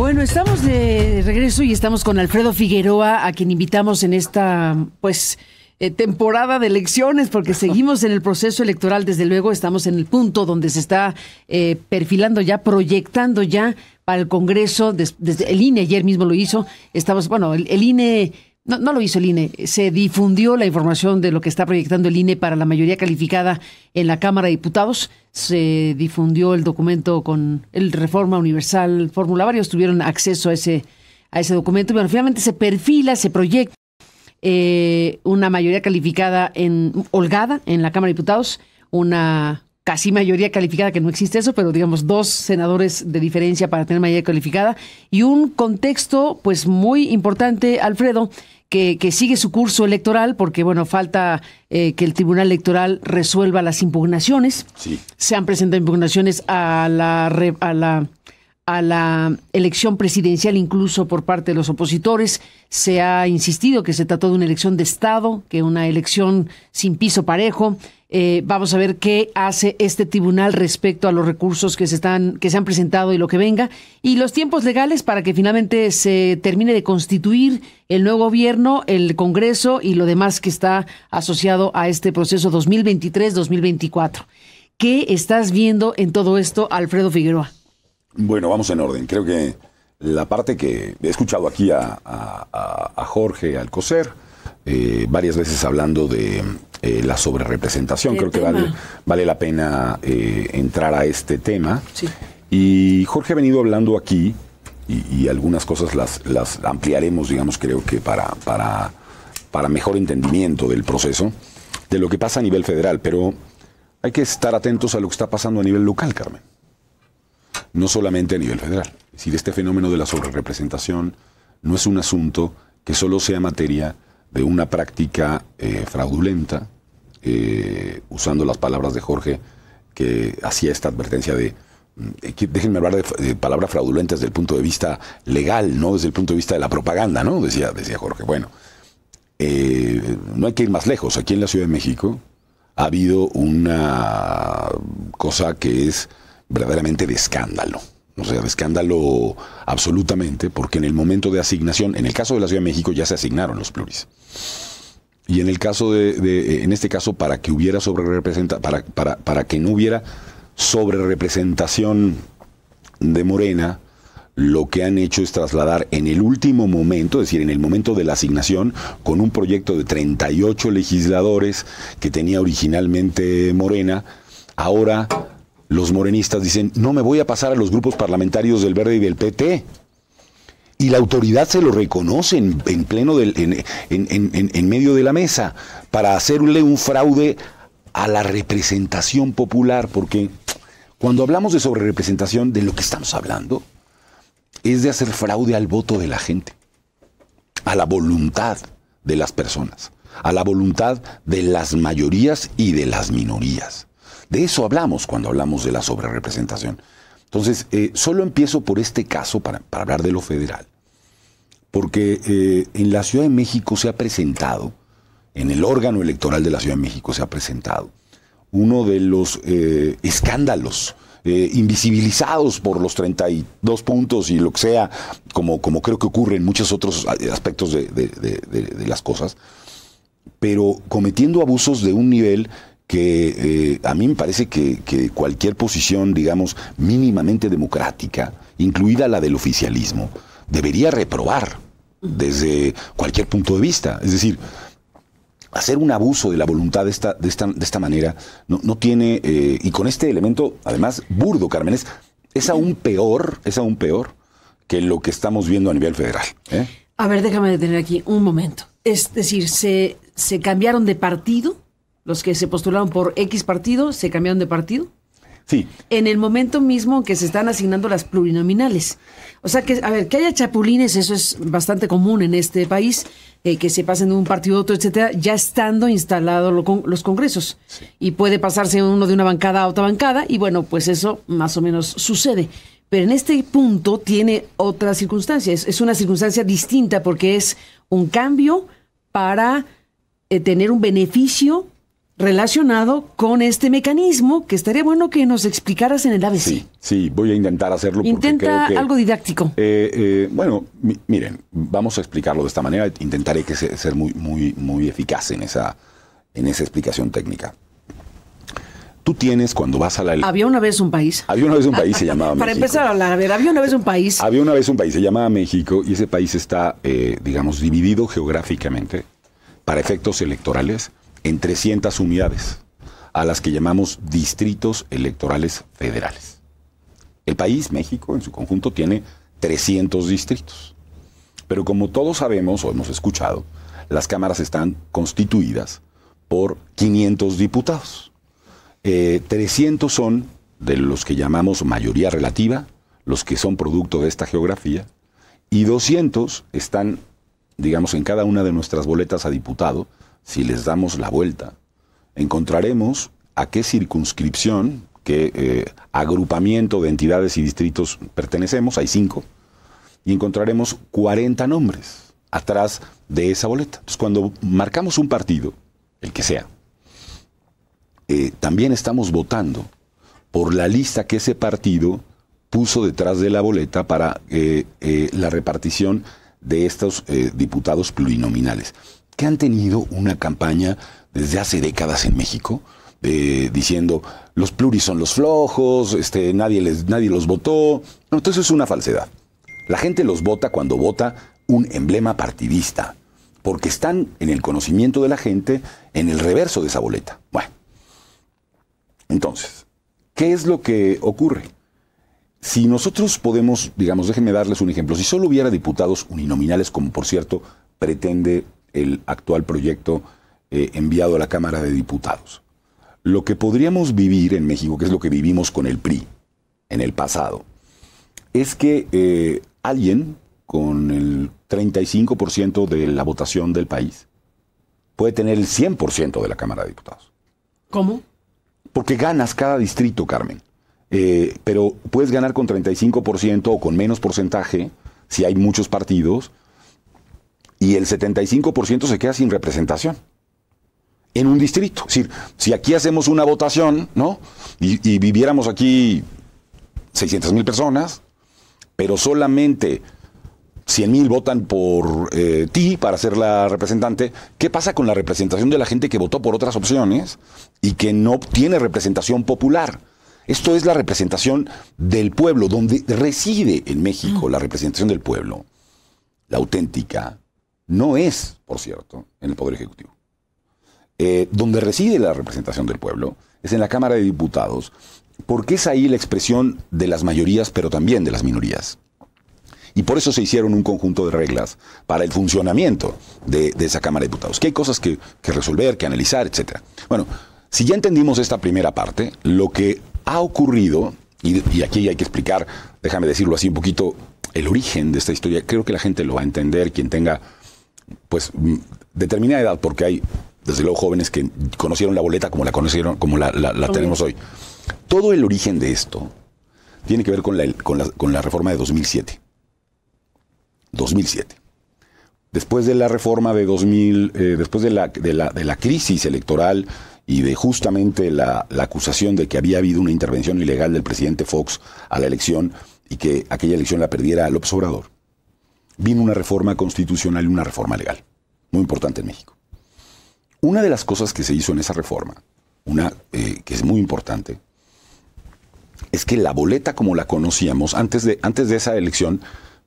Bueno, estamos de regreso y estamos con Alfredo Figueroa, a quien invitamos en esta, temporada de elecciones, porque seguimos en el proceso electoral. Desde luego estamos en el punto donde se está perfilando ya, proyectando ya para el Congreso, desde el INE ayer mismo lo hizo. El INE... No lo hizo el INE, se difundió la información de lo que está proyectando el INE para la mayoría calificada en la Cámara de Diputados. Se difundió el documento con el Reforma Universal Fórmula. Varios tuvieron acceso a ese documento. Bueno, finalmente se perfila, se proyecta una mayoría calificada holgada en la Cámara de Diputados, una casi mayoría calificada, que no existe eso, pero digamos 2 senadores de diferencia para tener mayoría calificada, y un contexto pues muy importante, Alfredo, que sigue su curso electoral, porque bueno, falta que el Tribunal Electoral resuelva las impugnaciones. Sí. Se han presentado impugnaciones a la elección presidencial, incluso por parte de los opositores. Se ha insistido que se trató de una elección de Estado, que una elección sin piso parejo. Vamos a ver qué hace este tribunal respecto a los recursos que se han presentado y lo que venga, y los tiempos legales para que finalmente se termine de constituir el nuevo gobierno, el Congreso y lo demás que está asociado a este proceso 2023-2024. ¿Qué estás viendo en todo esto, Alfredo Figueroa? Bueno, vamos en orden. Creo que la parte que he escuchado aquí a Jorge Alcocer, varias veces hablando de la sobrerepresentación, creo que vale la pena entrar a este tema. Sí. Y Jorge ha venido hablando aquí, y algunas cosas las ampliaremos, digamos, creo que para mejor entendimiento del proceso, de lo que pasa a nivel federal, pero hay que estar atentos a lo que está pasando a nivel local, Carmen. No solamente a nivel federal. Es decir, este fenómeno de la sobrerepresentación no es un asunto que solo sea materia de una práctica fraudulenta, usando las palabras de Jorge, que hacía esta advertencia de, déjenme hablar de palabras fraudulentas desde el punto de vista legal, no desde el punto de vista de la propaganda, ¿no? Decía Jorge. Bueno, no hay que ir más lejos. Aquí en la Ciudad de México ha habido una cosa que es verdaderamente de escándalo. O sea, de escándalo absolutamente, porque en el momento de asignación, en el caso de la Ciudad de México ya se asignaron los pluris. Y en el caso en este caso, para que hubiera para que no hubiera sobrerepresentación de Morena, lo que han hecho es trasladar en el último momento, es decir, en el momento de la asignación, con un proyecto de 38 legisladores que tenía originalmente Morena, ahora los morenistas dicen, no me voy a pasar a los grupos parlamentarios del Verde y del PT. Y la autoridad se lo reconoce en pleno en medio de la mesa, para hacerle un fraude a la representación popular, porque cuando hablamos de sobrerepresentación, de lo que estamos hablando es de hacer fraude al voto de la gente, a la voluntad de las personas, a la voluntad de las mayorías y de las minorías. De eso hablamos cuando hablamos de la sobrerepresentación. Entonces, solo empiezo por este caso para hablar de lo federal, porque en la Ciudad de México se ha presentado, en el órgano electoral de la Ciudad de México se ha presentado uno de los escándalos invisibilizados por los 32 puntos y lo que sea, como creo que ocurre en muchos otros aspectos de las cosas, pero cometiendo abusos de un nivel que a mí me parece que cualquier posición, digamos, mínimamente democrática, incluida la del oficialismo, debería reprobar desde cualquier punto de vista. Es decir, hacer un abuso de la voluntad de esta manera no tiene, y con este elemento, además, burdo, Carmen, es aún peor que lo que estamos viendo a nivel federal. A ver, déjame detener aquí un momento. Es decir, se cambiaron de partido. Los que se postularon por X partido, ¿se cambiaron de partido? Sí. En el momento mismo en que se están asignando las plurinominales. O sea, que haya chapulines, eso es bastante común en este país, que se pasen de un partido a otro, etcétera, ya estando instalados los congresos. Sí. Y puede pasarse uno de una bancada a otra bancada, y bueno, pues eso más o menos sucede. Pero en este punto tiene otra circunstancia. Es una circunstancia distinta, porque es un cambio para tener un beneficio relacionado con este mecanismo que estaría bueno que nos explicaras en el ABC. Sí, voy a intentar hacerlo. Porque Intenta creo que, algo didáctico. Bueno, miren, vamos a explicarlo de esta manera. Intentaré ser muy eficaz en esa explicación técnica. Tú tienes, cuando vas a la... Había una vez un país. Había una vez un país, se llamaba México. Para empezar a hablar, a ver, había una vez un país. Había una vez un país, se llamaba México, y ese país está, digamos, dividido geográficamente, para efectos electorales, en 300 unidades, a las que llamamos distritos electorales federales. El país, México, en su conjunto, tiene 300 distritos. Pero como todos sabemos o hemos escuchado, las cámaras están constituidas por 500 diputados. 300 son de los que llamamos mayoría relativa, los que son producto de esta geografía, y 200 están, digamos, en cada una de nuestras boletas a diputado. Si les damos la vuelta, encontraremos a qué circunscripción, qué agrupamiento de entidades y distritos pertenecemos, hay 5, y encontraremos 40 nombres atrás de esa boleta. Entonces, cuando marcamos un partido, el que sea, también estamos votando por la lista que ese partido puso detrás de la boleta para la repartición de estos diputados plurinominales, que han tenido una campaña desde hace décadas en México, diciendo los pluris son los flojos, nadie los votó. No, entonces es una falsedad. La gente los vota cuando vota un emblema partidista, porque están en el conocimiento de la gente en el reverso de esa boleta. Bueno, entonces, ¿qué es lo que ocurre? Si nosotros podemos, digamos, déjenme darles un ejemplo, si solo hubiera diputados uninominales, como por cierto pretende el actual proyecto enviado a la Cámara de Diputados, lo que podríamos vivir en México, que es lo que vivimos con el PRI en el pasado, es que alguien con el 35% de la votación del país puede tener el 100% de la Cámara de Diputados. ¿Cómo? Porque ganas cada distrito, Carmen. Pero puedes ganar con 35% o con menos porcentaje, si hay muchos partidos, y el 75% se queda sin representación en un distrito. Es decir, si aquí hacemos una votación, ¿no? Y viviéramos aquí 600,000 personas, pero solamente 100,000 votan por ti para ser la representante, ¿qué pasa con la representación de la gente que votó por otras opciones y que no tiene representación popular? Esto es la representación del pueblo, donde reside en México la representación del pueblo. La auténtica no es, por cierto, en el Poder Ejecutivo. Donde reside la representación del pueblo es en la Cámara de Diputados, porque es ahí la expresión de las mayorías, pero también de las minorías. Y por eso se hicieron un conjunto de reglas para el funcionamiento de esa Cámara de Diputados. Que hay cosas que resolver, que analizar, etc. Bueno, si ya entendimos esta primera parte, lo que ha ocurrido, y aquí hay que explicar, déjame decirlo así un poquito, el origen de esta historia, creo que la gente lo va a entender, quien tenga pues determinada edad, porque hay desde luego jóvenes que conocieron la boleta como la conocieron, como la tenemos hoy. Todo el origen de esto tiene que ver con la reforma de 2007. 2007. Después de la reforma de 2000, después de la crisis electoral y de justamente la acusación de que había habido una intervención ilegal del presidente Fox a la elección y que aquella elección la perdiera López Obrador, vino una reforma constitucional y una reforma legal, muy importante en México. Una de las cosas que se hizo en esa reforma, que es muy importante, es que la boleta como la conocíamos antes de esa elección,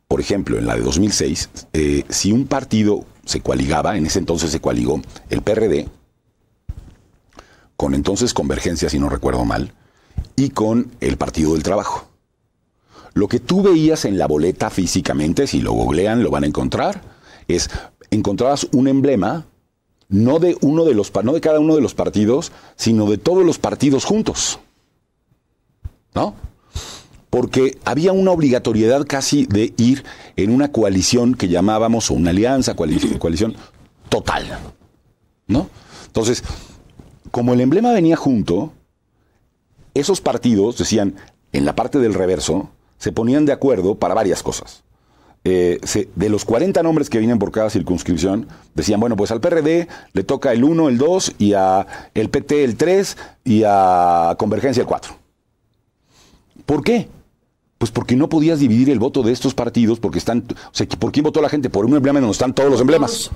por ejemplo, en la de 2006, si un partido se coaligaba, en ese entonces se coaligó el PRD, con entonces Convergencia, si no recuerdo mal, y con el Partido del Trabajo. Lo que tú veías en la boleta físicamente, si lo googlean lo van a encontrar, encontrabas un emblema, no de cada uno de los partidos, sino de todos los partidos juntos, ¿no? Porque había una obligatoriedad casi de ir en una coalición que llamábamos, o una alianza, coalición total, ¿no? Entonces, como el emblema venía junto, esos partidos decían, en la parte del reverso, se ponían de acuerdo para varias cosas. de los 40 nombres que vienen por cada circunscripción, decían, bueno, pues al PRD le toca el 1, el 2, y a el PT el 3, y a Convergencia el 4. ¿Por qué? Pues porque no podías dividir el voto de estos partidos, porque están, o sea, ¿por quién votó la gente? Por un emblema donde están todos los emblemas.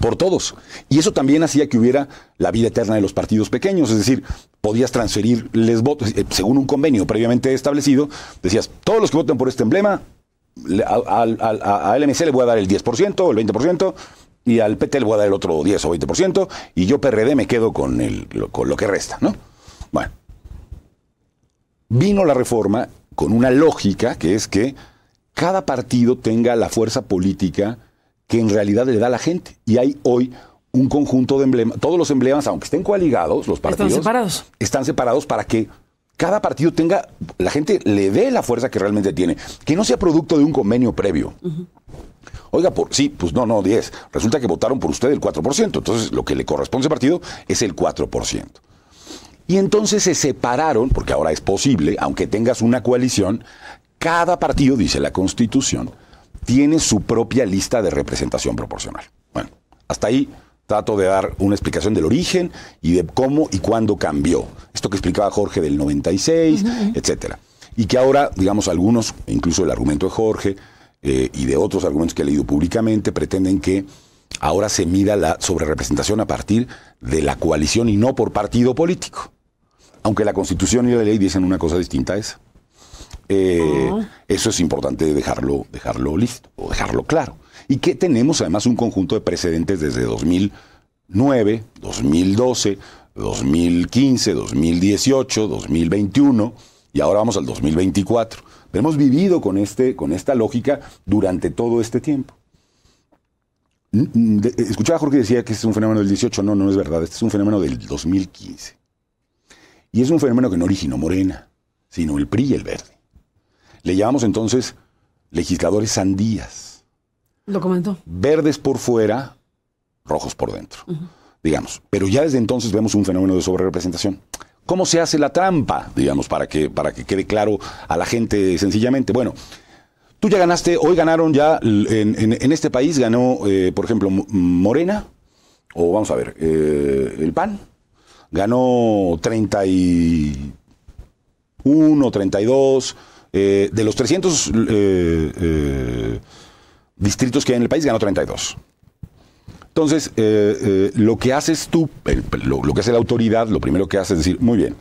Por todos. Y eso también hacía que hubiera la vida eterna de los partidos pequeños, es decir, podías transferirles votos, según un convenio previamente establecido, decías, todos los que voten por este emblema, al MC le voy a dar el 10% o el 20%, y al PT le voy a dar el otro 10 o 20%, y yo PRD me quedo con lo que resta, ¿no? Bueno. Vino la reforma con una lógica que es que cada partido tenga la fuerza política que en realidad le da a la gente. Y hay hoy un conjunto de emblemas, todos los emblemas, aunque estén coaligados, los partidos están separados para que cada partido tenga, la gente le dé la fuerza que realmente tiene, que no sea producto de un convenio previo. Oiga, sí, pues no, 10. Resulta que votaron por usted el 4%, entonces lo que le corresponde a ese partido es el 4%. Y entonces se separaron, porque ahora es posible, aunque tengas una coalición, cada partido, dice la Constitución, tiene su propia lista de representación proporcional. Bueno, hasta ahí trato de dar una explicación del origen y de cómo y cuándo cambió. Esto que explicaba Jorge del 96, etcétera. Y que ahora, digamos, algunos, incluso el argumento de Jorge y de otros argumentos que he leído públicamente, pretenden que ahora se mida la sobrerepresentación a partir de la coalición y no por partido político. Aunque la Constitución y la ley dicen una cosa distinta a esa. Eso es importante dejarlo listo, o dejarlo claro. Y que tenemos además un conjunto de precedentes desde 2009, 2012, 2015, 2018, 2021, y ahora vamos al 2024. Pero hemos vivido con esta lógica durante todo este tiempo. Escuchaba a Jorge que decía que este es un fenómeno del 18. No es verdad. Este es un fenómeno del 2015. Y es un fenómeno que no originó Morena, sino el PRI y el Verde. Le llamamos entonces legisladores sandías. Lo comentó. Verdes por fuera, rojos por dentro, digamos. Pero ya desde entonces vemos un fenómeno de sobrerepresentación. ¿Cómo se hace la trampa, digamos, para que quede claro a la gente sencillamente? Bueno, tú ya ganaste, hoy ganaron ya, en este país ganó, por ejemplo, Morena, o vamos a ver, el PAN, ganó 31, 32, de los 300 distritos que hay en el país, ganó 32. Entonces, lo que haces tú, lo que hace la autoridad, lo primero que hace es decir, muy bien,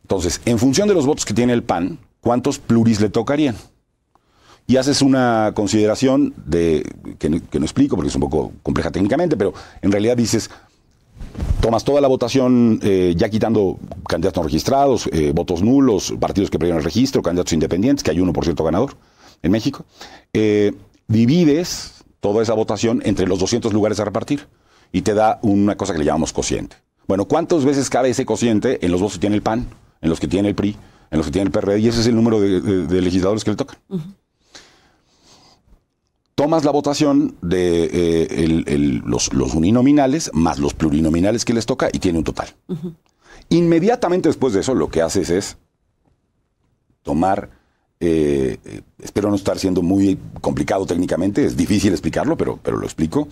entonces, en función de los votos que tiene el PAN, ¿cuántos pluris le tocarían? Y haces una consideración que no explico porque es un poco compleja técnicamente, pero en realidad dices, tomas toda la votación, ya quitando candidatos no registrados, votos nulos, partidos que perdieron el registro, candidatos independientes, que hay 1% ganador en México, divides toda esa votación entre los 200 lugares a repartir y te da una cosa que le llamamos cociente. Bueno, ¿cuántas veces cabe ese cociente en los votos que tiene el PAN, en los que tiene el PRI, en los que tiene el PRD? Y ese es el número de legisladores que le tocan. Tomas la votación de los uninominales más los plurinominales que les toca y tiene un total. Inmediatamente después de eso, lo que haces es tomar, espero no estar siendo muy complicado técnicamente, es difícil explicarlo, pero lo explico.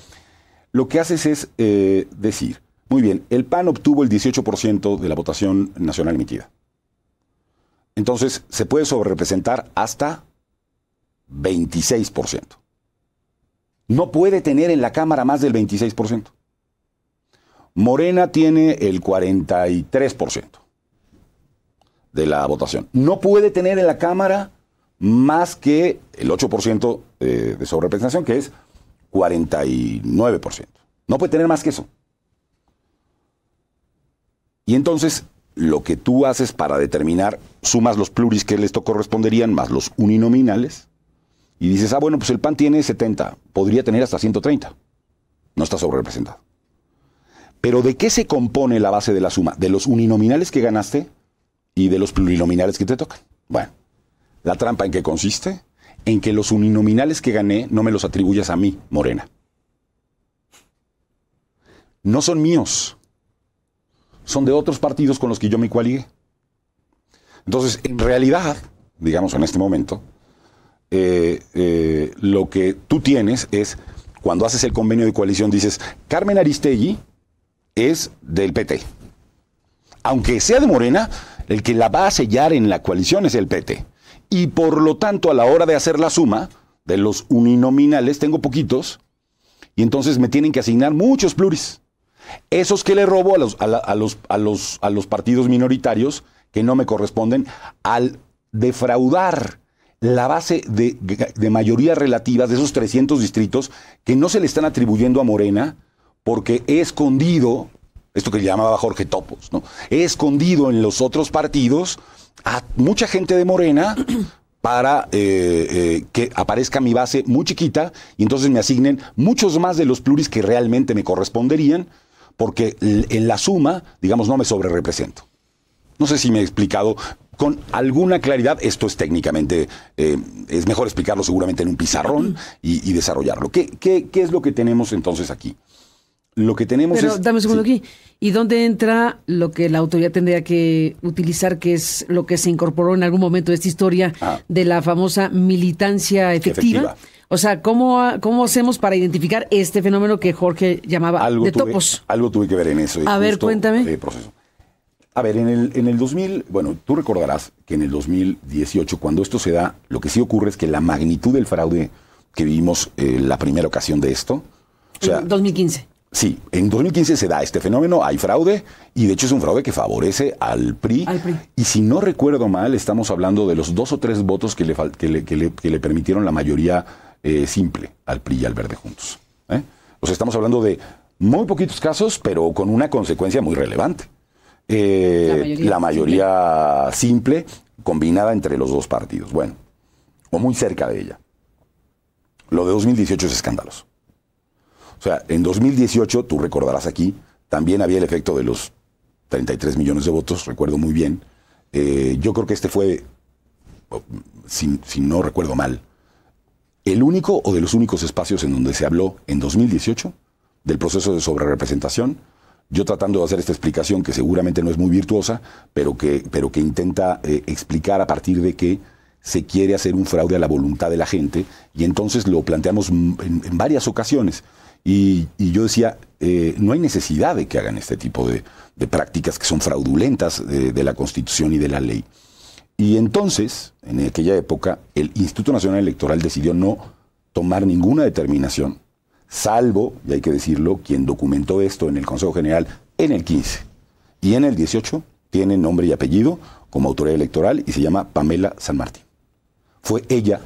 Lo que haces es decir, muy bien, el PAN obtuvo el 18% de la votación nacional emitida. Entonces, se puede sobrerepresentar hasta 26%. No puede tener en la Cámara más del 26%. Morena tiene el 43% de la votación. No puede tener en la Cámara más que el 8% de sobrerepresentación, que es 49%. No puede tener más que eso. Y entonces, lo que tú haces para determinar, sumas los pluris que les corresponderían, más los uninominales, y dices, bueno, pues el PAN tiene 70, podría tener hasta 130. No está sobrerepresentado. Pero ¿de qué se compone la base de la suma? De los uninominales que ganaste y de los plurinominales que te tocan. Bueno, ¿la trampa en qué consiste? En que los uninominales que gané no me los atribuyas a mí, Morena. No son míos. Son de otros partidos con los que yo me coaligué. Entonces, en realidad, digamos en este momento, lo que tú tienes es, cuando haces el convenio de coalición, dices, Carmen Aristegui es del PT. Aunque sea de Morena, el que la va a sellar en la coalición es el PT. Y por lo tanto, a la hora de hacer la suma de los uninominales, tengo poquitos, y entonces me tienen que asignar muchos pluris. Esos que le robo a los partidos minoritarios que no me corresponden, al defraudar la base de mayoría relativa de esos 300 distritos que no se le están atribuyendo a Morena, porque he escondido, esto que llamaba Jorge Topos, ¿no? He escondido en los otros partidos a mucha gente de Morena para que aparezca mi base muy chiquita y entonces me asignen muchos más de los pluris que realmente me corresponderían, porque en la suma, digamos, no me sobrerepresento. No sé si me he explicado con alguna claridad. Esto es técnicamente, es mejor explicarlo seguramente en un pizarrón y desarrollarlo. ¿Qué es lo que tenemos entonces aquí? Lo que tenemos Pero dame un segundo aquí. ¿Y dónde entra lo que la autoridad tendría que utilizar, que es lo que se incorporó en algún momento de esta historia de la famosa militancia efectiva? O sea, ¿cómo hacemos para identificar este fenómeno que Jorge llamaba topos? Algo tuve que ver en eso. A ver, cuéntame. Proceso. A ver, en el 2000, bueno, tú recordarás que en el 2018, cuando esto se da, lo que sí ocurre es que la magnitud del fraude que vivimos la primera ocasión de esto... O sea, en 2015. Sí, en 2015 se da este fenómeno, hay fraude, y de hecho es un fraude que favorece al PRI. Y si no recuerdo mal, estamos hablando de los 2 o 3 votos que le permitieron la mayoría simple al PRI y al Verde juntos. O sea, estamos hablando de muy poquitos casos, pero con una consecuencia muy relevante. La mayoría simple combinada entre los dos partidos. Bueno, o muy cerca de ella. Lo de 2018 es escandaloso. O sea, en 2018, tú recordarás aquí, también había el efecto de los 33 millones de votos, recuerdo muy bien. Yo creo que este fue, si no recuerdo mal, el único o de los únicos espacios en donde se habló en 2018 del proceso de sobrerepresentación. Yo tratando de hacer esta explicación que seguramente no es muy virtuosa, pero que intenta explicar a partir de que se quiere hacer un fraude a la voluntad de la gente, y entonces lo planteamos en varias ocasiones. Y yo decía, no hay necesidad de que hagan este tipo de prácticas que son fraudulentas de la Constitución y de la ley. Y entonces, en aquella época, el Instituto Nacional Electoral decidió no tomar ninguna determinación, salvo, y hay que decirlo, quien documentó esto en el Consejo General en el 15. Y en el 18 tiene nombre y apellido como autoridad electoral y se llama Pamela San Martín. Fue ella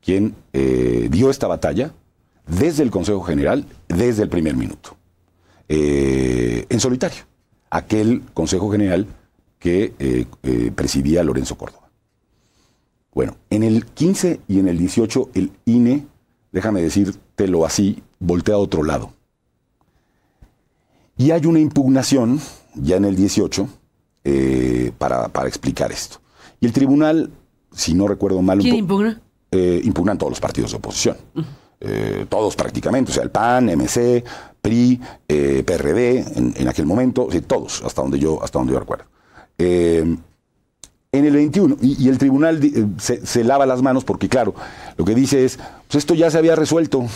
quien dio esta batalla desde el Consejo General, desde el primer minuto, en solitario. Aquel Consejo General que presidía Lorenzo Córdoba. Bueno, en el 15 y en el 18 el INE, déjame decírtelo así, voltea a otro lado. Y hay una impugnación, ya en el 18, para explicar esto. Y el tribunal, si no recuerdo mal... ¿Quién impugna? Impugnan todos los partidos de oposición. Todos prácticamente, o sea, el PAN, MC, PRI, PRD, en aquel momento, o sea, todos, hasta donde yo recuerdo. En el 21, y el tribunal se lava las manos porque, claro, lo que dice es, pues esto ya se había resuelto.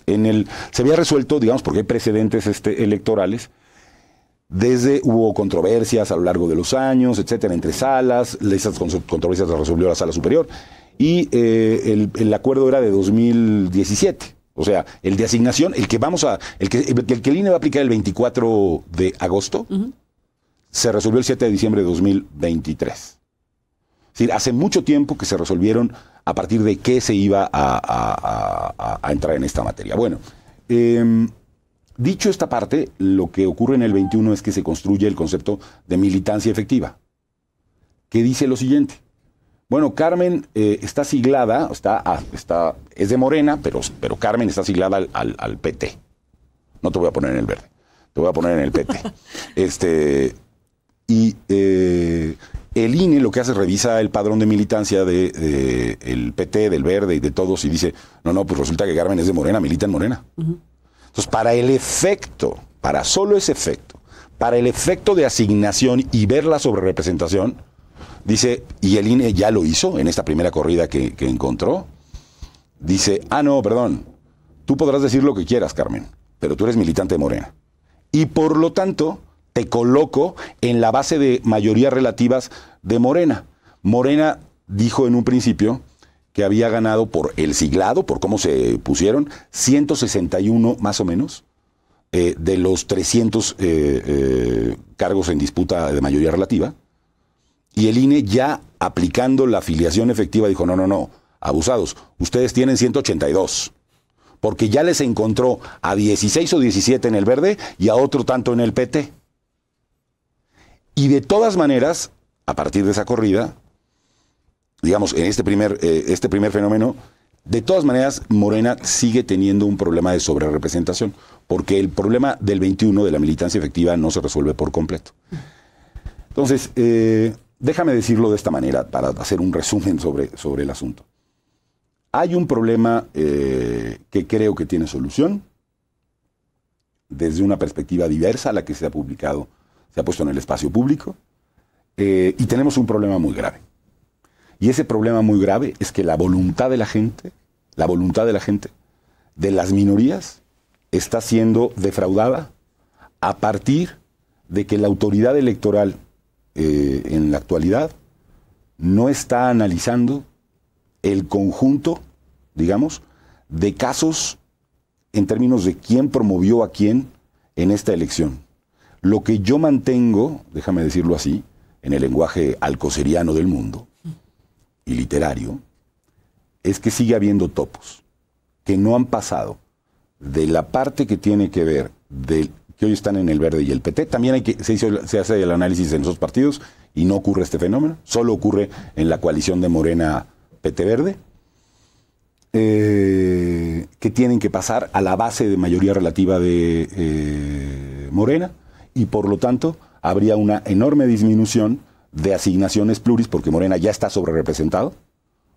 Se había resuelto, digamos, porque hay precedentes electorales. Hubo controversias a lo largo de los años, etcétera, entre salas. Esas controversias las resolvió la Sala Superior. Y el acuerdo era de 2017. O sea, el de asignación, el que el INE va a aplicar el 24 de agosto, se resolvió el 7 de diciembre de 2023. Es decir, hace mucho tiempo que se resolvieron a partir de qué se iba a entrar en esta materia. Bueno, dicho esta parte, lo que ocurre en el 21 es que se construye el concepto de militancia efectiva, que dice lo siguiente. Bueno, Carmen está siglada, es de Morena, pero Carmen está siglada al PT. No te voy a poner en el verde, te voy a poner en el PT. El INE lo que hace es revisa el padrón de militancia del PT, del Verde y de todos y dice, no, pues resulta que Carmen es de Morena, milita en Morena. Entonces, para solo ese efecto, para el efecto de asignación y ver la sobrerepresentación, Dice, y el INE ya lo hizo en esta primera corrida que encontró. Dice, no, perdón, tú podrás decir lo que quieras, Carmen, pero tú eres militante de Morena. Y por lo tanto, te coloco en la base de mayorías relativas de Morena. Morena dijo en un principio que había ganado por el siglado, por cómo se pusieron, 161 más o menos, de los 300 cargos en disputa de mayoría relativa. Y el INE, ya aplicando la afiliación efectiva, dijo, no, abusados, ustedes tienen 182, porque ya les encontró a 16 o 17 en el Verde y a otro tanto en el PT. Y de todas maneras, a partir de esa corrida, digamos, en este primer fenómeno, de todas maneras, Morena sigue teniendo un problema de sobrerepresentación, porque el problema del 21 de la militancia efectiva no se resuelve por completo. Entonces, déjame decirlo de esta manera, para hacer un resumen sobre el asunto. Hay un problema que creo que tiene solución, desde una perspectiva diversa a la que se ha publicado, se ha puesto en el espacio público, y tenemos un problema muy grave. Y ese problema muy grave es que la voluntad de la gente, de las minorías, está siendo defraudada a partir de que la autoridad electoral en la actualidad no está analizando el conjunto, digamos, de casos en términos de quién promovió a quién en esta elección. Lo que yo mantengo, déjame decirlo así, en el lenguaje alcoceriano del mundo y literario, es que sigue habiendo topos que no han pasado de la parte que tiene que ver de que hoy están en el Verde y el PT. También se hace el análisis en esos partidos y no ocurre este fenómeno, solo ocurre en la coalición de Morena PT Verde, que tienen que pasar a la base de mayoría relativa de Morena, y por lo tanto habría una enorme disminución de asignaciones pluris, porque Morena ya está sobrerepresentado.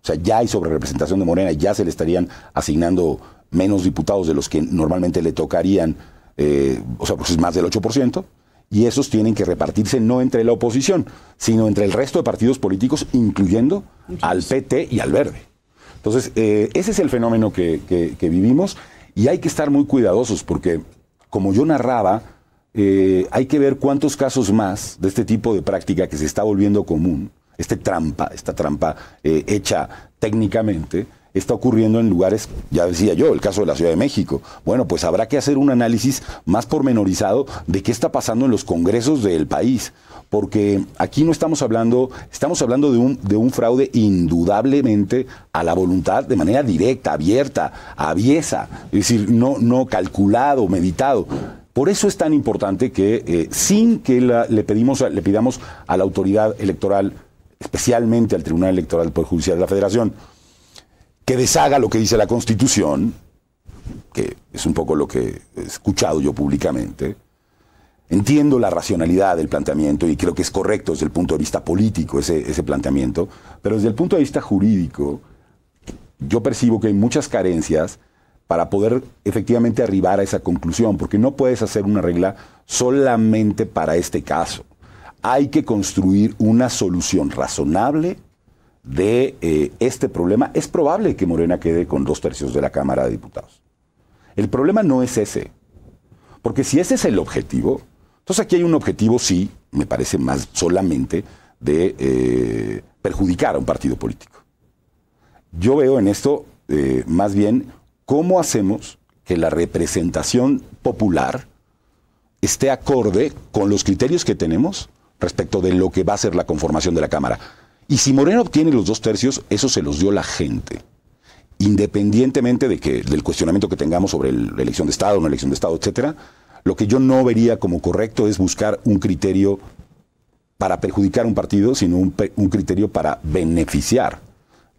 O sea, ya hay sobrerepresentación de Morena, ya se le estarían asignando menos diputados de los que normalmente le tocarían, pues es más del 8%, y esos tienen que repartirse no entre la oposición, sino entre el resto de partidos políticos, incluyendo al PT y al Verde. Entonces, ese es el fenómeno que vivimos, y hay que estar muy cuidadosos, porque, como yo narraba, hay que ver cuántos casos más de este tipo de práctica que se está volviendo común, esta trampa hecha técnicamente, está ocurriendo en lugares, ya decía yo, el caso de la Ciudad de México. Bueno, pues habrá que hacer un análisis más pormenorizado de qué está pasando en los congresos del país, porque aquí no estamos hablando de un fraude indudablemente a la voluntad, de manera directa, abierta, aviesa, es decir, no calculado, meditado. Por eso es tan importante que, sin que le pidamos a la autoridad electoral, especialmente al Tribunal Electoral del Poder Judicial de la Federación, que deshaga lo que dice la Constitución, que es un poco lo que he escuchado yo públicamente. Entiendo la racionalidad del planteamiento y creo que es correcto desde el punto de vista político ese planteamiento, pero desde el punto de vista jurídico yo percibo que hay muchas carencias para poder efectivamente arribar a esa conclusión, porque no puedes hacer una regla solamente para este caso. Hay que construir una solución razonable de este problema. Es probable que Morena quede con 2/3 de la Cámara de Diputados. El problema no es ese, porque si ese es el objetivo, entonces aquí hay un objetivo, sí, me parece más solamente de perjudicar a un partido político. Yo veo en esto más bien cómo hacemos que la representación popular esté acorde con los criterios que tenemos respecto de lo que va a ser la conformación de la Cámara. Y si Morena obtiene los 2/3, eso se los dio la gente, independientemente del cuestionamiento que tengamos sobre la elección de Estado, no elección de Estado, etcétera. Lo que yo no vería como correcto es buscar un criterio para perjudicar a un partido, sino un criterio para beneficiar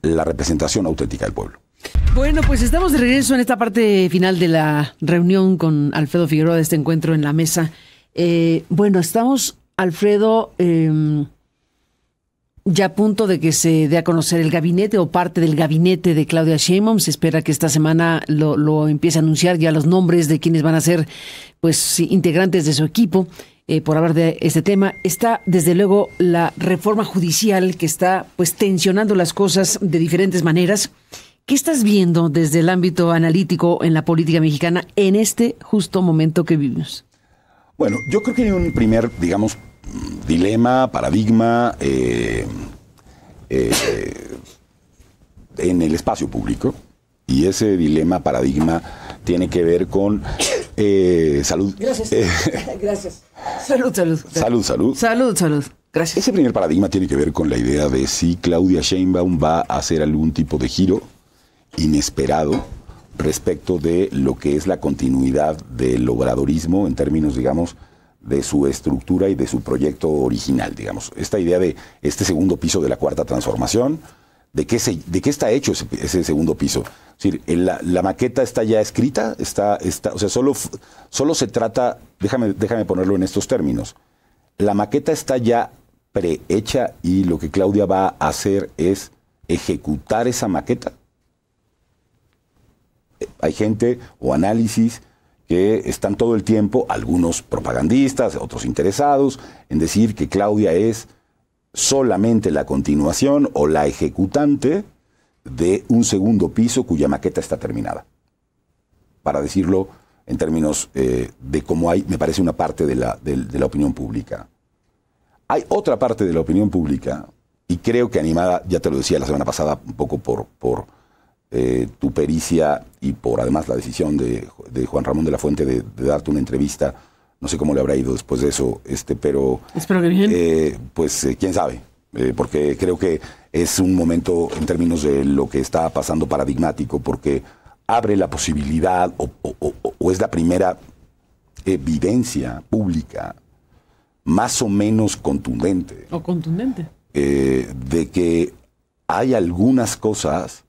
la representación auténtica del pueblo. Bueno, pues estamos de regreso en esta parte final de la reunión con Alfredo Figueroa, de este encuentro en la mesa. Estamos, Alfredo, ya a punto de que se dé a conocer el gabinete o parte del gabinete de Claudia Sheinbaum. Se espera que esta semana lo empiece a anunciar ya los nombres de quienes van a ser, pues, integrantes de su equipo. por hablar de este tema. Está, desde luego, la reforma judicial que está pues tensionando las cosas de diferentes maneras. ¿Qué estás viendo desde el ámbito analítico en la política mexicana en este justo momento que vivimos? Bueno, yo creo que hay un primer, digamos, dilema, paradigma en el espacio público, y ese dilema, paradigma, tiene que ver con salud. Gracias. Gracias. Salud. Salud. Gracias. Ese primer paradigma tiene que ver con la idea de si Claudia Sheinbaum va a hacer algún tipo de giro inesperado respecto de lo que es la continuidad del obradorismo en términos, digamos, de su estructura y de su proyecto original, digamos. Esta idea de este segundo piso de la Cuarta Transformación, ¿de qué está hecho ese segundo piso? Es decir, la maqueta está ya escrita, o sea, solo se trata, déjame ponerlo en estos términos. La maqueta está ya prehecha y lo que Claudia va a hacer es ejecutar esa maqueta. Hay gente o análisis que están todo el tiempo, algunos propagandistas, otros interesados, en decir que Claudia es solamente la continuación o la ejecutante de un segundo piso cuya maqueta está terminada. Para decirlo en términos de cómo hay, me parece, una parte de la opinión pública. Hay otra parte de la opinión pública, y creo que animada, ya te lo decía la semana pasada, un poco por tu pericia y por además la decisión de Juan Ramón de la Fuente de darte una entrevista. No sé cómo le habrá ido después de eso, pero espero que bien. Pues quién sabe, porque creo que es un momento en términos de lo que está pasando paradigmático, porque abre la posibilidad o es la primera evidencia pública más o menos contundente. O contundente. De que hay algunas cosas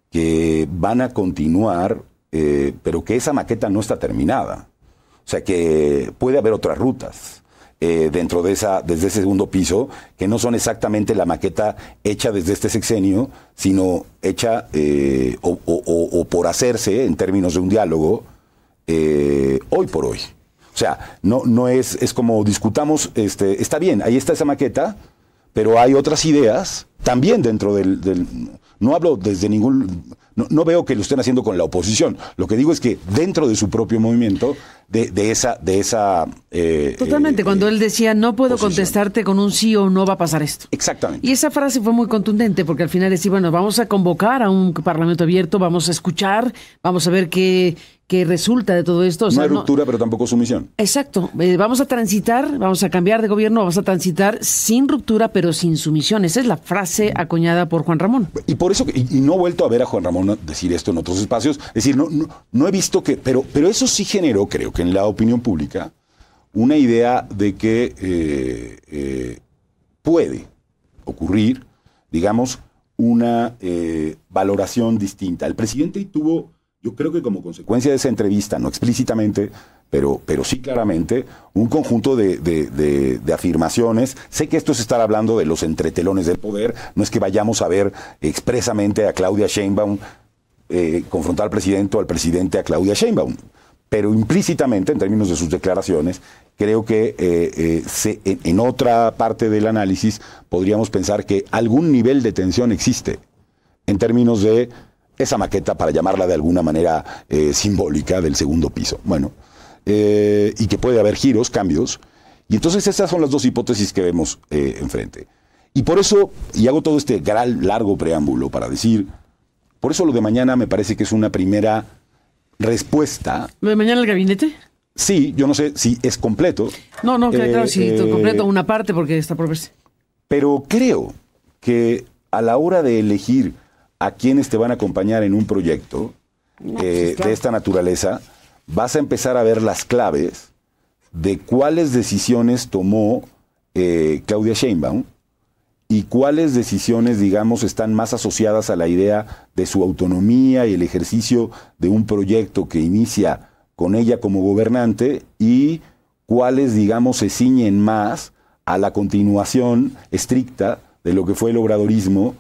que van a continuar, pero que esa maqueta no está terminada. O sea que puede haber otras rutas dentro de desde ese segundo piso, que no son exactamente la maqueta hecha desde este sexenio, sino hecha o por hacerse en términos de un diálogo hoy por hoy. O sea, no es como discutamos, está bien, ahí está esa maqueta, pero hay otras ideas también dentro del no hablo desde no veo que lo estén haciendo con la oposición. Lo que digo es que dentro de su propio movimiento, de esa totalmente, cuando él decía, no puedo posición. Contestarte con un sí o no va a pasar esto. Exactamente. Y esa frase fue muy contundente, porque al final decía, bueno, vamos a convocar a un parlamento abierto, vamos a escuchar, vamos a ver qué resulta de todo esto. O sea, no hay ruptura, pero tampoco sumisión. Exacto. Vamos a transitar, vamos a cambiar de gobierno, vamos a transitar sin ruptura, pero sin sumisión. Esa es la frase acuñada por Juan Ramón. Y por eso, y no he vuelto a ver a Juan Ramón decir esto en otros espacios, es decir, no he visto que, pero eso sí generó, creo que en la opinión pública, una idea de que puede ocurrir, digamos, una valoración distinta. El presidente tuvo, yo creo que como consecuencia de esa entrevista, no explícitamente, pero sí claramente, un conjunto de afirmaciones. Sé que esto es estar hablando de los entretelones del poder, no es que vayamos a ver expresamente a Claudia Sheinbaum confrontar al presidente o al presidente a Claudia Sheinbaum, pero implícitamente, en términos de sus declaraciones, creo que en otra parte del análisis podríamos pensar que algún nivel de tensión existe en términos de esa maqueta, para llamarla de alguna manera simbólica, del segundo piso. Bueno, y que puede haber giros, cambios. Y entonces esas son las dos hipótesis que vemos enfrente. Y por eso, y hago todo este largo preámbulo para decir, por eso lo de mañana me parece que es una primera respuesta. ¿Lo de mañana el gabinete? Sí, yo no sé si es completo. No, claro, si completo una parte, porque está por verse. Pero creo que a la hora de elegir a quienes te van a acompañar en un proyecto claro, de esta naturaleza, vas a empezar a ver las claves de cuáles decisiones tomó Claudia Sheinbaum y cuáles decisiones, digamos, están más asociadas a la idea de su autonomía y el ejercicio de un proyecto que inicia con ella como gobernante, y cuáles, digamos, se ciñen más a la continuación estricta de lo que fue el obradorismo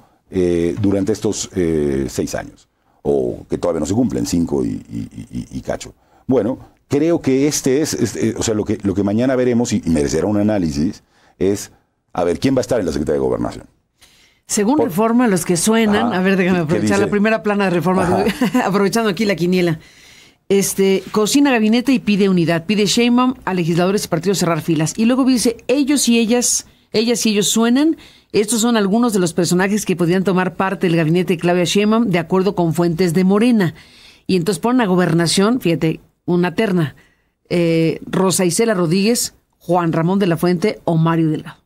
durante estos 6 años, o que todavía no se cumplen, 5 y cacho. Bueno, creo que o sea, lo que mañana veremos y merecerá un análisis es, a ver, ¿quién va a estar en la Secretaría de Gobernación? Según Reforma, los que suenan, a ver, déjame aprovechar la primera plana de Reforma, aprovechando aquí la quiniela. Cocina gabinete y pide unidad. Pide Sheinbaum a legisladores y partidos cerrar filas. Y luego dice, ellas y ellos suenan. Estos son algunos de los personajes que podrían tomar parte del gabinete de Claudia Sheinbaum de acuerdo con fuentes de Morena. Y entonces ponen a Gobernación, fíjate, una terna. Rosa Isela Rodríguez, Juan Ramón de la Fuente o Mario Delgado.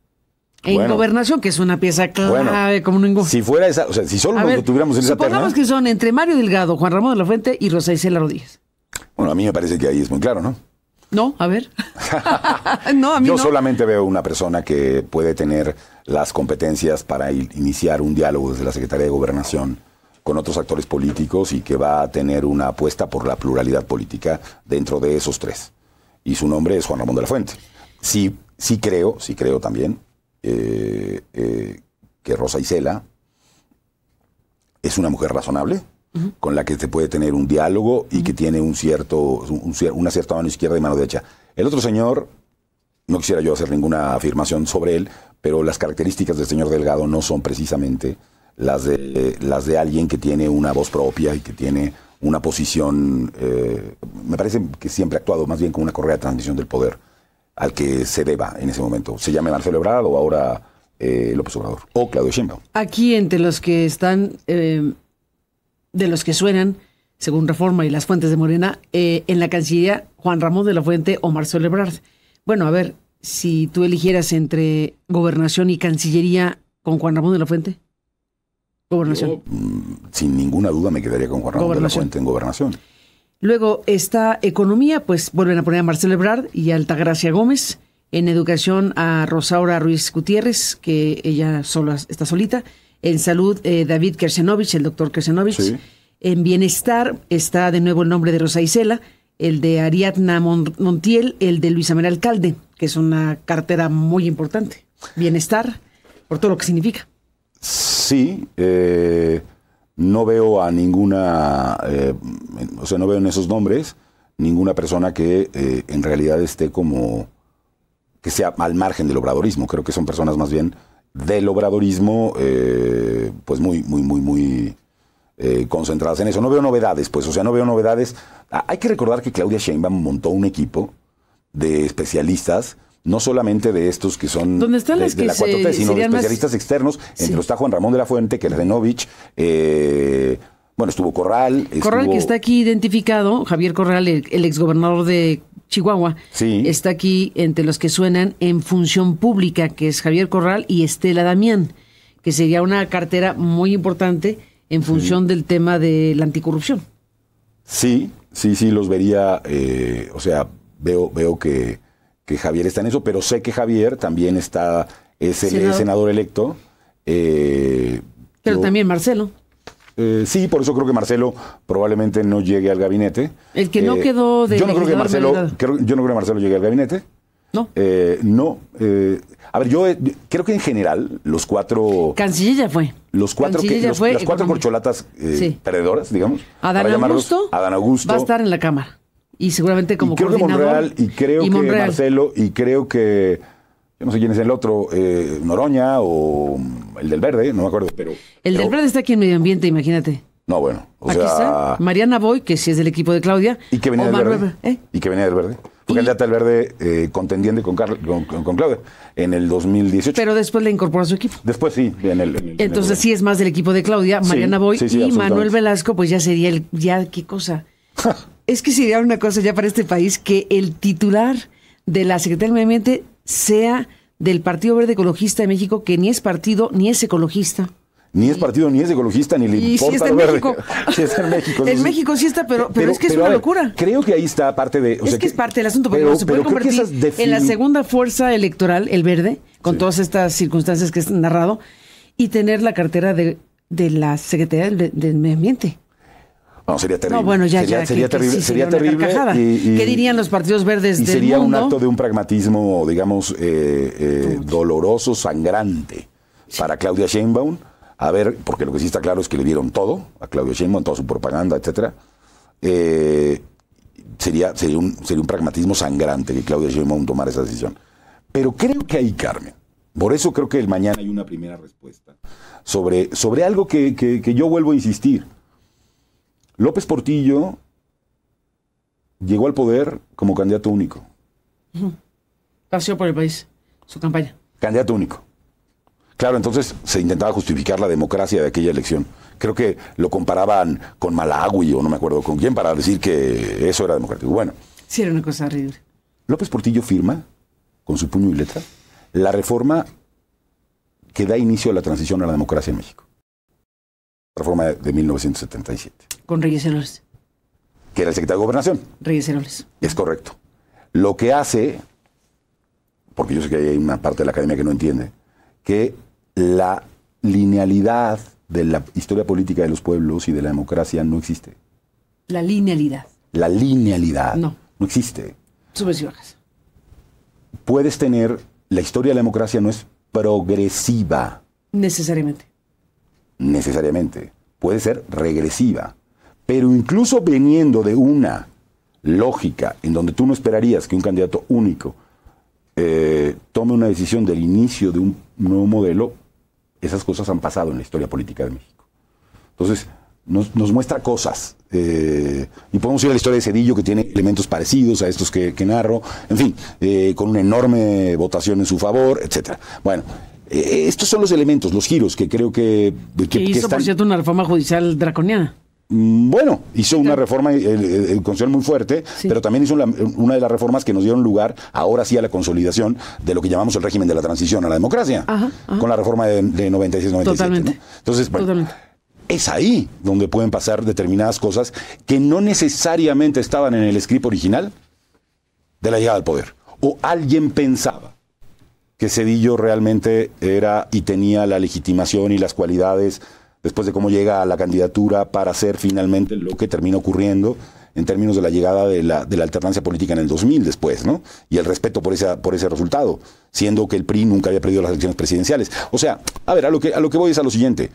En Gobernación, que es una pieza clave como ningún. Si fuera esa, o sea, si solo nos tuviéramos en esa terna. Supongamos que son entre Mario Delgado, Juan Ramón de la Fuente y Rosa Isela Rodríguez. Bueno, a mí me parece que ahí es muy claro, ¿no? No, a ver. No, a mí Yo no. solamente veo una persona que puede tener las competencias para iniciar un diálogo desde la Secretaría de Gobernación con otros actores políticos y que va a tener una apuesta por la pluralidad política dentro de esos tres. Y su nombre es Juan Ramón de la Fuente. Sí creo también que Rosa Isela es una mujer razonable, con la que se puede tener un diálogo y que tiene una cierta mano izquierda y mano derecha. El otro señor, no quisiera yo hacer ninguna afirmación sobre él, pero las características del señor Delgado no son precisamente las de alguien que tiene una voz propia y que tiene una posición, me parece que siempre ha actuado más bien como una correa de transmisión del poder al que se deba en ese momento. Se llame Marcelo Ebrard o ahora López Obrador o Claudio Sheinbaum. Aquí entre los que están... de los que suenan, según Reforma y las fuentes de Morena, en la Cancillería, Juan Ramón de la Fuente o Marcelo Ebrard. Bueno, a ver, si tú eligieras entre Gobernación y Cancillería con Juan Ramón de la Fuente. Gobernación. Yo, sin ninguna duda me quedaría con Juan Ramón de la Fuente en Gobernación. Luego está Economía, pues vuelven a poner a Marcelo Ebrard y a Altagracia Gómez. En Educación a Rosaura Ruiz Gutiérrez, que ella sola está solita. En Salud, David Kersenovich, el doctor Kersenovich. Sí. En Bienestar está de nuevo el nombre de Rosa Isela, el de Ariadna Montiel, el de Luis Manuel Alcalde, que es una cartera muy importante. Bienestar, por todo lo que significa. Sí, no veo a ninguna, o sea, no veo en esos nombres ninguna persona que en realidad esté como, que sea al margen del obradorismo. Creo que son personas más bien del obradorismo, pues muy concentradas en eso. No veo novedades, pues, o sea, no veo novedades. Hay que recordar que Claudia Sheinbaum montó un equipo de especialistas, no solamente de estos que son ¿dónde están de las que la 4T, sino de especialistas externos. Sí. Entre está Juan Ramón de la Fuente, Kersenovich, bueno, estuvo Corral. Corral, que está aquí identificado, Javier Corral, el exgobernador de Chihuahua, sí, está aquí entre los que suenan en función pública, que es Javier Corral y Estela Damián, que sería una cartera muy importante en función del tema de la anticorrupción. Sí, los vería, o sea, veo que Javier está en eso, pero sé que Javier también es el senador electo. Pero también Marcelo. Sí, por eso creo que Marcelo probablemente no llegue al gabinete. El que no quedó de... Yo no creo que Marcelo llegue al gabinete. No. No. A ver, yo creo que en general los cuatro... Canciller ya fue. Las cuatro corcholatas perdedoras, digamos. Adán Augusto va a estar en la Cámara. Y seguramente como coordinador. Creo que Marcelo, y creo que... Yo no sé quién es el otro, Noroña o el del Verde, no me acuerdo, pero... El del Verde está aquí en Medio Ambiente, imagínate. No, bueno, aquí está Mariana Boy, que sí es del equipo de Claudia. Y que venía del Verde. Y que venía del Verde. Fue candidata del Verde contendiente con Claudia en el 2018. Pero después le incorporó a su equipo. Después sí. Entonces sí es más del equipo de Claudia, Mariana Boy y Manuel Velasco, pues ya sería ¿qué cosa? Es que sería una cosa ya para este país que el titular de la Secretaría del Medio Ambiente sea del Partido Verde Ecologista de México, que ni es partido ni es ecologista. Ni es partido, ni es ecologista, ni le importa. Sí está en México. Sí está en México. En México sí está, pero es que es una locura. Creo que ahí está parte de... Es que es parte del asunto, porque se puede convertir en la segunda fuerza electoral, el Verde, con todas estas circunstancias que has narrado, y tener la cartera de la Secretaría del Medio Ambiente. No, sería terrible. No, bueno, sería terrible. Sería terrible. ¿Qué dirían los partidos verdes del mundo? Sería un acto de un pragmatismo, digamos, doloroso, sangrante para Claudia Sheinbaum. A ver, porque lo que sí está claro es que le dieron todo a Claudia Sheinbaum, toda su propaganda, etcétera. sería un pragmatismo sangrante que Claudia Sheinbaum tomara esa decisión. Pero creo que ahí, Carmen, por eso creo que el mañana hay una primera respuesta sobre algo que yo vuelvo a insistir. López Portillo llegó al poder como candidato único. Paseó por el país, su campaña. Candidato único. Claro, entonces se intentaba justificar la democracia de aquella elección. Creo que lo comparaban con Malawi o no me acuerdo con quién para decir que eso era democrático. Bueno. Sí, era una cosa horrible. López Portillo firma, con su puño y letra, la reforma que da inicio a la transición a la democracia en México. La reforma de 1977. Con Reyes Heroles. Que era el secretario de Gobernación. Reyes Heroles. Es correcto. Lo que hace, porque yo sé que hay una parte de la academia que no entiende, que la linealidad de la historia política de los pueblos y de la democracia no existe. La linealidad. La linealidad no existe. Subes y bajas. Puedes tener, la historia de la democracia no es progresiva. Necesariamente. Puede ser regresiva. Pero incluso veniendo de una lógica en donde tú no esperarías que un candidato único tome una decisión del inicio de un nuevo modelo, esas cosas han pasado en la historia política de México. Entonces, nos muestra cosas. Y podemos ir a la historia de Zedillo, que tiene elementos parecidos a estos que narro, en fin, con una enorme votación en su favor, etcétera. Bueno, estos son los elementos, los giros que creo que hizo, están... por cierto, una reforma judicial draconiana. Bueno, hizo una reforma constitucional muy fuerte, sí, pero también hizo una de las reformas que nos dieron lugar, ahora sí, a la consolidación de lo que llamamos el régimen de la transición a la democracia, con la reforma de 96-97. Totalmente. ¿No? Entonces, bueno, totalmente. Es ahí donde pueden pasar determinadas cosas que no necesariamente estaban en el script original de la llegada al poder. O alguien pensaba que Zedillo realmente era y tenía la legitimación y las cualidades después de cómo llega a la candidatura para hacer finalmente lo que termina ocurriendo en términos de la llegada de la alternancia política en el 2000 después, ¿no? Y el respeto por ese resultado, siendo que el PRI nunca había perdido las elecciones presidenciales. O sea, a ver, a lo que voy es a lo siguiente.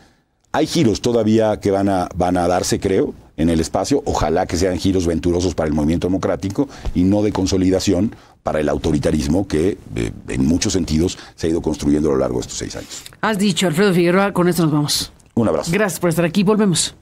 Hay giros todavía que van a darse, creo, en el espacio. Ojalá que sean giros venturosos para el movimiento democrático y no de consolidación para el autoritarismo que en muchos sentidos se ha ido construyendo a lo largo de estos 6 años. Has dicho, Alfredo Figueroa, con esto nos vamos. Un abrazo. Gracias por estar aquí. Volvemos.